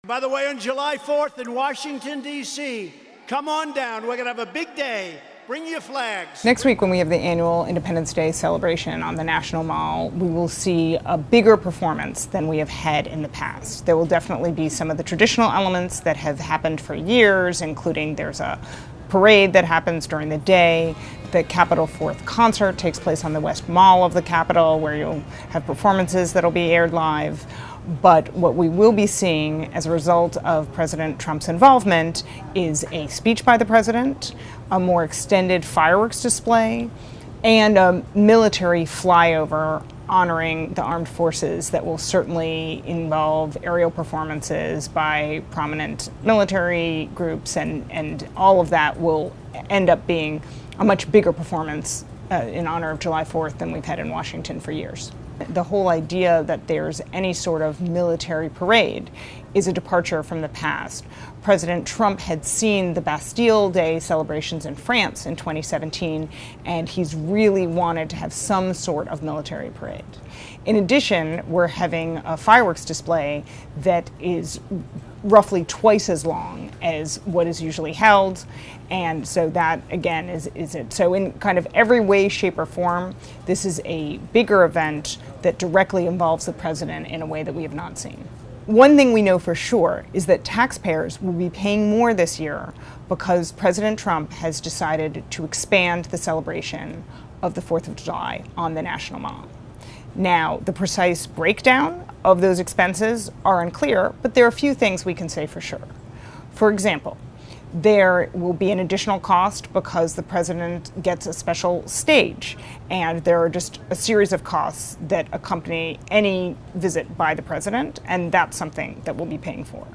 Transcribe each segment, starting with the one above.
By the way, on July 4th in Washington, D.C., come on down. We're going to have a big day. Bring your flags. Next week, when we have the annual Independence Day celebration on the National Mall, we will see a bigger performance than we have had in the past. There will definitely be some of the traditional elements that have happened for years, including there's a parade that happens during the day. The Capitol 4th concert takes place on the West Mall of the Capitol, where you'll have performances that'll be aired live. But what we will be seeing as a result of President Trump's involvement is a speech by the president, a more extended fireworks display, and a military flyover honoring the armed forces that will certainly involve aerial performances by prominent military groups, and all of that will end up being a much bigger performance in honor of July 4th than we've had in Washington for years. The whole idea that there's any sort of military parade is a departure from the past. President Trump had seen the Bastille-day celebrations in France in 2017, and he's really wanted to have some sort of military parade. In addition, we're having a fireworks display that is roughly twice as long as what is usually held, and so that again is it. So in kind of every way, shape, or form, this is a bigger event that directly involves the president in a way that we have not seen. One thing we know for sure is that taxpayers will be paying more this year because President Trump has decided to expand the celebration of the 4th of July on the National Mall. Now, the precise breakdown of those expenses are unclear, but there are a few things we can say for sure. For example, there will be an additional cost because the president gets a special stage, and there are just a series of costs that accompany any visit by the president, and that's something that we'll be paying for.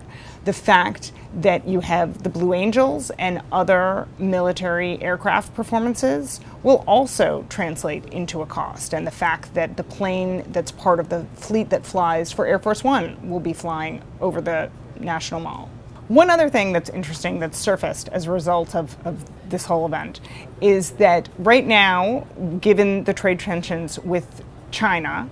The fact that you have the Blue Angels and other military aircraft performances will also translate into a cost, and the fact that the plane that's part of the fleet that flies for Air Force One will be flying over the National Mall. One other thing that's interesting that's surfaced as a result of this whole event is that right now, given the trade tensions with China,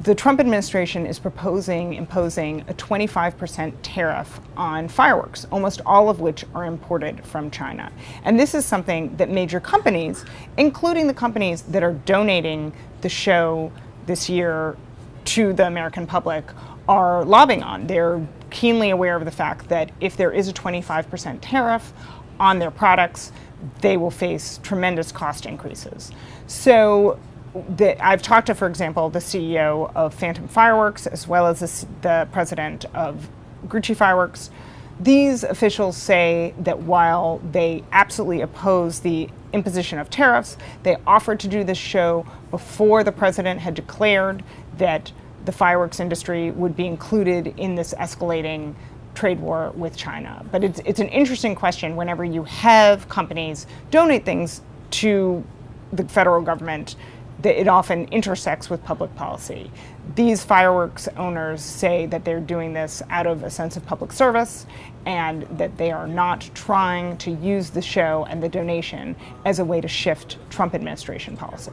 the Trump administration is proposing imposing a 25% tariff on fireworks, almost all of which are imported from China. And this is something that major companies, including the companies that are donating the show this year to the American public, are lobbying on. They're keenly aware of the fact that if there is a 25% tariff on their products, they will face tremendous cost increases. So I've talked to, for example, the CEO of Phantom Fireworks, as well as the president of Gucci Fireworks. These officials say that while they absolutely oppose the imposition of tariffs, they offered to do this show before the president had declared that the fireworks industry would be included in this escalating trade war with China. But it's an interesting question whenever you have companies donate things to the federal government, that it often intersects with public policy. These fireworks owners say that they're doing this out of a sense of public service, and that they are not trying to use the show and the donation as a way to shift Trump administration policy.